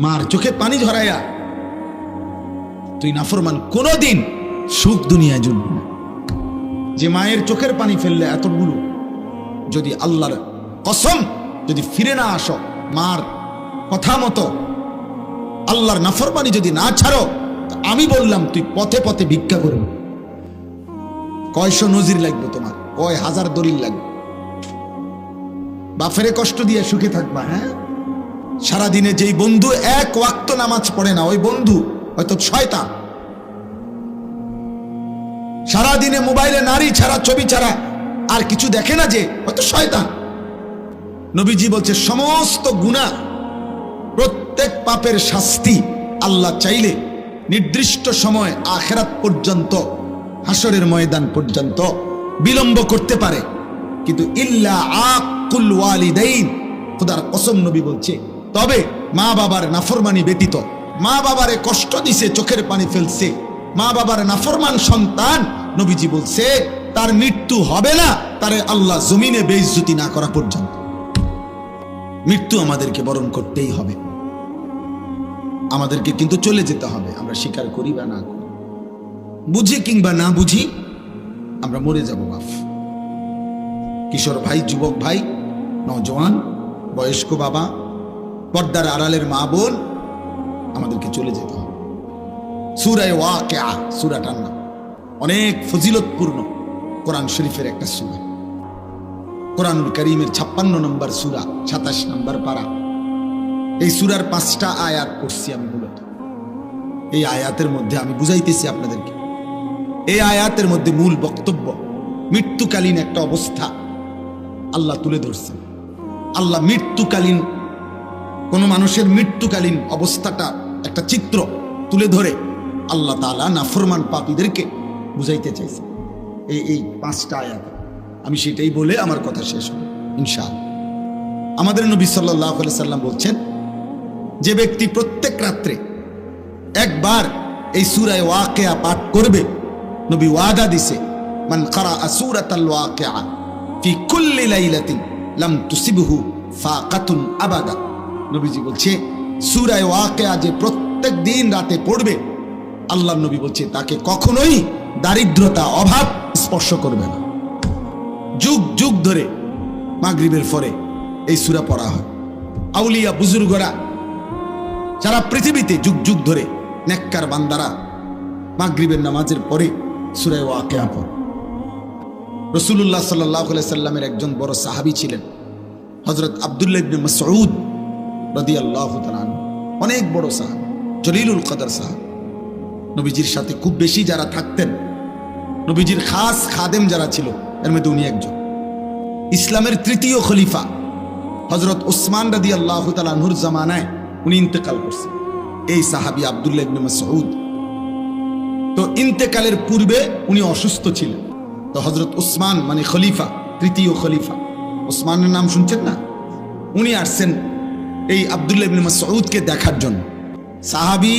মার চোখে পানি ঝরাইয়া তুই নাফরমান কোনদিন সুখ দুনিয়ায় জুটবে না। যে মায়ের চোখের পানি ফেললে এতগুলো, যদি আল্লাহর কসম যদি ফিরে না আসো, মার কথা মতো আল্লাহর নাফরমানি যদি না ছাড়ো, আমি বললাম তুই পথে পথে ভিক্ষা করবে। কয়শো নজির লাগবে তোমার, কয় হাজার দলিল লাগবে। বাফেরে কষ্ট দিয়ে সুখে থাকবা। হ্যাঁ, সারাদিনে যেই বন্ধু এক ওয়াক্ত নামাজ পড়ে না, ওই বন্ধু হয়তো শয়তান। সারাদিনে মোবাইলে নারী ছাড়া, ছবি ছাড়া আর কিছু দেখে না, যে হয়তো শয়তান। নবীজি বলছে সমস্ত গুনাহ, প্রত্যেক পাপের শাস্তি আল্লাহ চাইলে নির্দিষ্ট সময় আখিরাত পর্যন্ত, হাসরের ময়দান পর্যন্ত বিলম্ব করতে পারে, কিন্তু ইল্লা আকুল ওয়ালিদাইন, খোদার কসম নবী বলছে, তবে মা বাবার নাফরমানি ব্যতীত। মা বাবারে কষ্ট দিছে, চোখের পানি ফেলছে, মা বাবার নাফরমান সন্তান, নবীজি বলছে তার মৃত্যু হবে না, তারে আল্লাহ জমিনে বেইজ্জতি না করা পর্যন্ত। মৃত্যু আমাদেরকে বরণ করতেই হবে, আমাদেরকে কিন্তু চলে যেতে হবে। আমরা স্বীকার করি বা না করি, বুঝি কিংবা না বুঝি, আমরা মরে যাব বাপ। কিশোর ভাই, যুবক ভাই, নওজওয়ান, বয়স্ক বাবা, পর্দার আড়ালের মা বোন, আমাদেরকে চলে যেতে হবে। সূরা ওয়াকিয়া, সূরাটার নাম অনেক ফজিলতপূর্ণ, কোরআন শরীফের একটা সূরা। কোরআনুল কারীমের 56 নম্বর সূরা, 27 নম্বর পারা। এই সূরার 5টা আয়াত পড়ছি আমি। মূলত এই আয়াতের মধ্যে আমি বুঝাইতেছি আপনাদেরকে, এই আয়াতের মধ্যে মূল বক্তব্য মৃত্যুকালীন একটা অবস্থা আল্লাহ তুলে ধরছেন। আল্লাহ মৃত্যুকালীন, কোন মানুষের মৃত্যুকালীন অবস্থাটা একটা চিত্র তুলে ধরে আল্লাহ তাআলা নাফরমান পাপীদেরকে বুঝাইতে চাইছে এই 5টা আয়াত। আমি সেটাই বলে আমার কথা শেষ হবে ইনশাআল্লাহ। আমাদের নবী সাল্লাল্লাহু আলাইহি সাল্লাম বলছেন, যে ব্যক্তি প্রত্যেক রাত্রে একবার এই সূরা ওয়াকিয়া পাঠ করবে, নবী ওয়াদা দিছে, মান ক্বারাআ সূরাতাল ওয়াকিয়া ফি কুল্লি লাইলাতিন লাম তুসিবহু ফাকাতুন আবাদা। নবীজি বলছে সূরা ওয়াকিয়া যে প্রত্যেক দিন রাতে পড়বে, আল্লাহর নবী বলছে তাকে কখনোই দারিদ্রতা, অভাব স্পর্শ করবে না। যুগ যুগ ধরে মাগরিবের পরে এই সূরা পড়া হয়। আউলিয়া বুজুর্গরা সারা পৃথিবীতে যুগ যুগ ধরে, নেককার বান্দারা মাগরিবের নামাজের পরে সূরা ওয়াকিয়া পড়ে। রাসূলুল্লাহ সাল্লাল্লাহু আলাইহি সাল্লামের একজন বড় সাহাবী ছিলেন হযরত আব্দুল্লাহ ইবনে মাসউদ রাদিয়াল্লাহু তাআলা আনহু। অনেক বড় সাহাবী, জলিলুল কদর সাহাবী। নবীজির সাথে খুব বেশি যারা থাকতেন, নবীজির খাস খাদেম যারা ছিল, এর মধ্যে উনি একজন। ইসলামের 3য় খলিফা হযরত উসমান রাদিয়াল্লাহু তাআলা আনহুর জামানায় উনি ইন্তেকাল করছেন, এই সাহাবী আব্দুল্লাহ ইবনে মাসউদ। তো ইন্তেকালের পূর্বে উনি অসুস্থ ছিলেন। তো হযরত উসমান মানে খলিফা, 3য় খলিফা, উসমানের নাম শুনছেন না? উনি আসছেন এই আব্দুল্লাহ ইবনে মাসউদকে দেখার জন্য। সাহাবী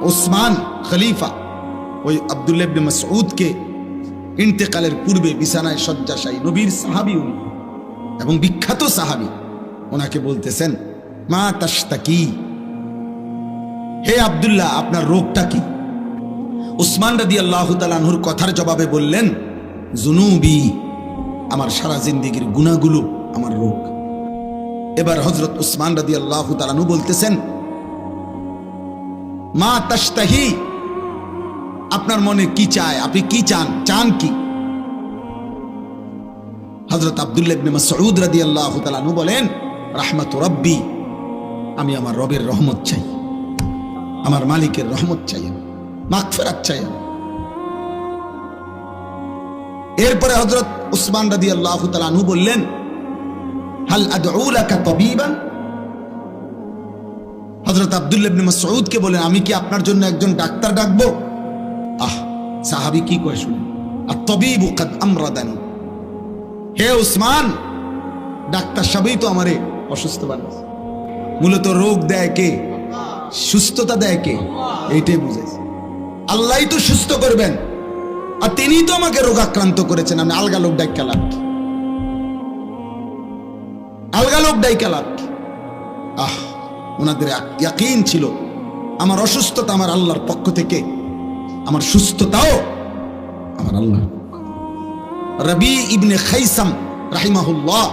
উসমান খলিফা ওই আব্দুল্লাহ ইবনে মাসউদকে ইন্তেকালের পূর্বে বিছানায় শয্যাশায়ী, নবীর সাহাবী উনি এবং বিখ্যাত সাহাবী। ওনাকে বলতেছেন, মা তাশতাকি, হে আব্দুল্লাহ আপনার রোগটা কি? উসমান রাদিয়াল্লাহু তাআলা আনহুর কথার জবাবে বললেন, জুনুবি, আমার সারা জিন্দেগীর গুনাহগুলো আমার রোগ। এবার হযরত উসমান রাদিয়াল্লাহু তাআলা আনহু বলতেছেন, মা তাশতাহি, আপনার মনে কি চায়, আপনি কি চান, চান কি? হযরত আব্দুল্লাহ ইবনে মাসউদ রাদিয়াল্লাহু তাআলা আনহু বলেন, রাহমাতু রাব্বি, আমি আমার রবের রহমত চাই, আমার মালিকের রহমত চাই, মাগফিরাত চাই। এরপরে হযরত উসমান রাদিয়াল্লাহু তাআলা আনহু বললেন, হাল আদউ লাকা তাবিবান। হযরত আব্দুল্লাহ ইবনে মাসউদকে বলেন, আমি কি আপনার জন্য একজন ডাক্তার ডাকবো? সাহাবী কি কয় শুনুন, আত-তাবিবু কাদ আমরাদানি, হে উসমান, ডাক্তার সবই তো আমারে অসুস্থ বানাইছে। মূলত রোগ দেয় কে? সুস্থতা দেয় কে? এইটাই বুঝাইছে। আল্লাহই তো সুস্থ করবেন, আর তিনিই তো আমাকে রোগাক্রান্ত করেছেন। আমি আলগা লোক ডাইকা লাভ কি? আলগা লোক ডাইকা লাভ কি? ওনাদের ইয়াকিন ছিল আমার অসুস্থতা আমার আল্লাহর পক্ষ থেকে, আমার সুস্থতাও আমার আল্লাহ। রবি ইবনে খাইসাম রাহিমাহুল্লাহ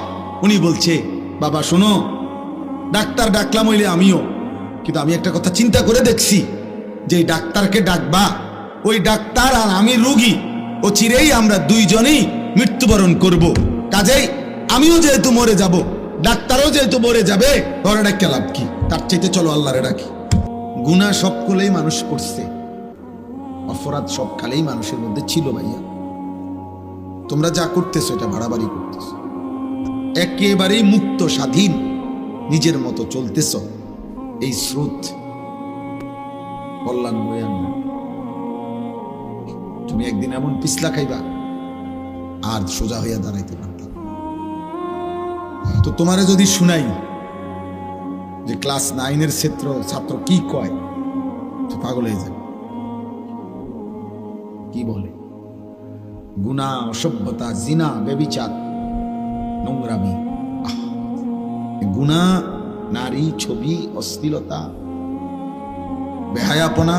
উনি বলছে, বাবা শোনো, ডাক্তার ডাকলাম হইলে আমিও, কিন্তু আমি একটা কথা চিন্তা করে দেখছি, যে ডাক্তারকে ডাকবা, ওই ডাক্তার আর আমি রোগী, ও চিরেই আমরা দুইজনেই মৃত্যুবরণ করব। কাজেই আমিও যেহেতু মরে যাব, ডাক্তারও যেহেতু মরে যাবে, ওরা ডাক্কে লাভ কি? তার চাইতে চলো আল্লাহরে ডাকি। গুনাহ সব কালেই মানুষ করছে, অপরাধ সব কালেই মানুষের মধ্যে ছিল ভাইয়া। তোমরা যা করতেছো এটা বাড়াবাড়ি করতেছো, একেবারেই মুক্ত স্বাধীন নিজের মতো চলতেছ, এই স্রোত কল্যাণ বয়ে আনবে। তুমি একদিন এমন পিছলা খাইবা আর সোজা হইয়া দাঁড়াইতে পারত। তো তোমারে যদি শুনাই যে ক্লাস 9-এর ছাত্র কি কয়, তো পাগল হয়ে যাবে। কি বলে? গুনাহ, অসভ্যতা, জিনা, ব্যভিচার, নোংরামি, গুনাহ, নারী, ছবি, অশ্লীলতা, বেহায়াপনা,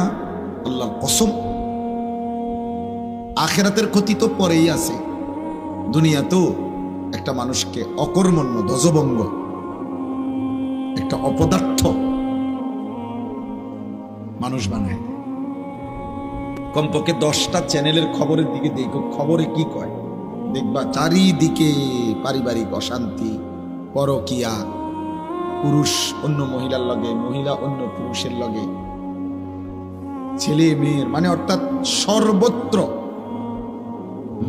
আল্লাহর কসম। আখিরাতের ক্ষতি তো পরেই আছে, দুনিয়াতেও একটা মানুষকে অকর্মণ্য, ধ্বজভঙ্গ, একটা অপদার্থ মানুষ বানায়। কমপক্ষে 10টা চ্যানেলের খবরের দিকে দেখো, খবরে কি কয় দেখবা, চারিদিকে পারিবারিক অশান্তি, পরকিয়া, পুরুষ অন্য মহিলার লগে, মহিলা অন্য পুরুষের লগে, ছেলে মেয়ের, মানে অর্থাৎ সর্বত্র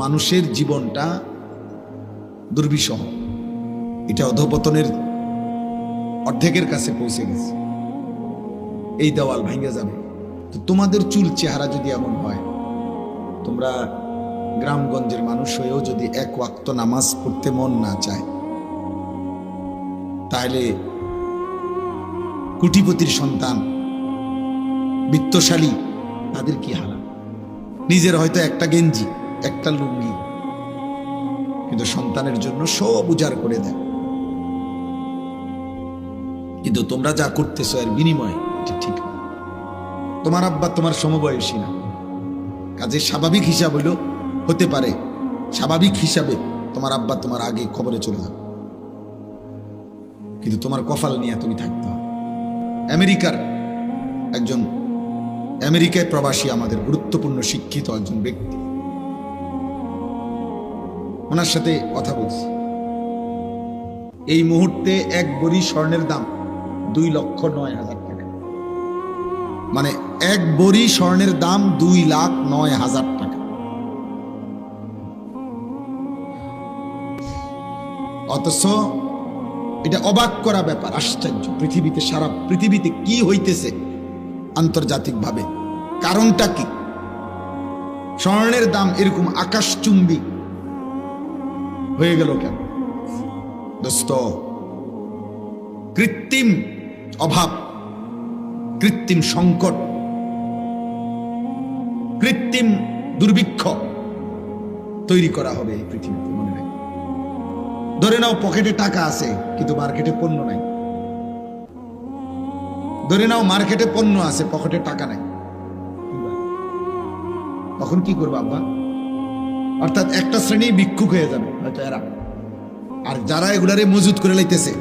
মানুষের জীবনটা দুর্বিষহ। এটা অধঃপতনের অর্ধেকের কাছে পৌঁছে গেছে। এই দেওয়াল ভাঙে যাবে। তো তোমাদের চুল চেহারা যদি এমন হয়, তোমরা গ্রামগঞ্জের মানুষ হয়েও যদি এক ওয়াক্ত নামাজ পড়তে মন না চায়, তাহলে কোটিপতির সন্তান, বিত্তশালী, তাদের কি হালাত? নিজের হয়তো একটা গেঞ্জি, একটা লুঙ্গি, কিন্তু সন্তানের জন্য সব উজাড় করে দেয়। কিন্তু তোমরা যা করতেছো এর বিনিময়ে এটা ঠিক না। তোমার আব্বা তোমার সমবয়সী না, কাজে স্বাভাবিক হিসাব হইল, হতে পারে স্বাভাবিক হিসাবে তোমার আব্বা তোমার আগে খবরে চলে যাবে, কিন্তু তোমার কপাল নিয়ে তুমি থাকতে হবে। আমেরিকায় প্রবাসী আমাদের গুরুত্বপূর্ণ শিক্ষিত একজন ব্যক্তি, ওনার সাথে কথা বলছি। এই মুহূর্তে এক ভরি স্বর্ণের দাম 2,09,000 টাকা। মানে এক ভরি স্বর্ণের দাম 2,09,000 টাকা। অথচ এটা অবাক করা ব্যাপার, আশ্চর্য। পৃথিবীতে, সারা পৃথিবীতে কি হইতেছে আন্তর্জাতিকভাবে, কারণটা কি? স্বর্ণের দাম এরকম আকাশচুম্বী হয়ে গেল কেন? দোস্ত, কৃত্রিম অভাব, কৃত্রিম সংকট, কৃত্রিম দুর্ভিক্ষ তৈরি করা হবে এই পৃথিবীতে, মনে রাখবে। ধরে নাও পকেটে টাকা আছে কিন্তু মার্কেটে পণ্য নাই। ধরে নাও মার্কেটে পণ্য আছে, পকেটে টাকা নাই, তখন কি করবো আব্বা? অর্থাৎ একটা শ্রেণী ভিক্ষুক হয়ে যাবে হয়তো এরা, আর যারা এগুলারে মজুত করে লাইতেছে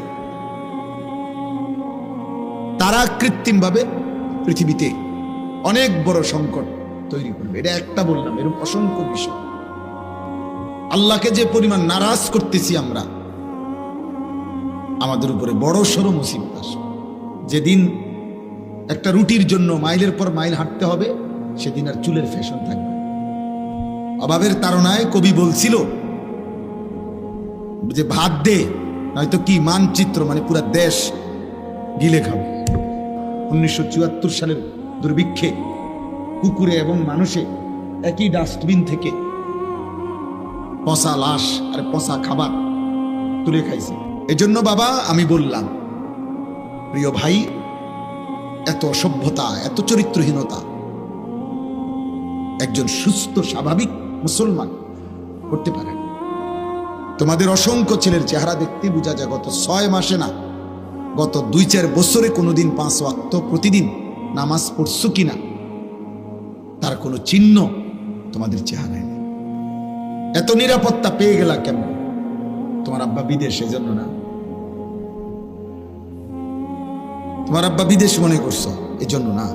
তারা কৃত্রিম ভাবে পৃথিবীতে অনেক বড় সংকট তৈরি করবে। এটা একটা বললাম, এরকম অসংখ্য বিষয়। আল্লাহকে যে পরিমাণ নারাজ করতেছি আমরা, আমাদের উপরে বড় সড়ো মুসিবত আসবে। যেদিন একটা রুটির জন্য মাইলের পর মাইল হাঁটতে হবে, সেদিন আর চুলের ফ্যাশন থাকবে। অভাবের তাড়নায় কবি বলছিল যে ভাত দে, নয়তো কি মানচিত্র, মানে পুরা দেশ গিলে খাবে। 1974 সালের দুর্ভিক্ষে কুকুরে এবং মানুষে একই ডাস্টবিন থেকে পচা লাশ আর পচা খাবার তুলে খাইছে। এজন্য বাবা আমি বললাম, প্রিয় ভাই, এত অসভ্যতা, এত চরিত্রহীনতা একজন সুস্থ স্বাভাবিক মুসলমান করতে পারে। তোমাদের অসংখ্য ছেলের চেহারা দেখতে বোঝা যায় গত 6 মাসে না গত 2-4 বছরে কোনোদিন 5 ওয়াক্ত প্রতিদিন নামাজ পড়ছো কিনা তার কোনো চিহ্ন তোমাদের চেহারায় নেই। এত নিরাপত্তা পেয়ে গেলা কেমন? তোমার আব্বা বিদেশ, এই জন্য না? তোমার আব্বা বিদেশ মনে করছো এই জন্য না?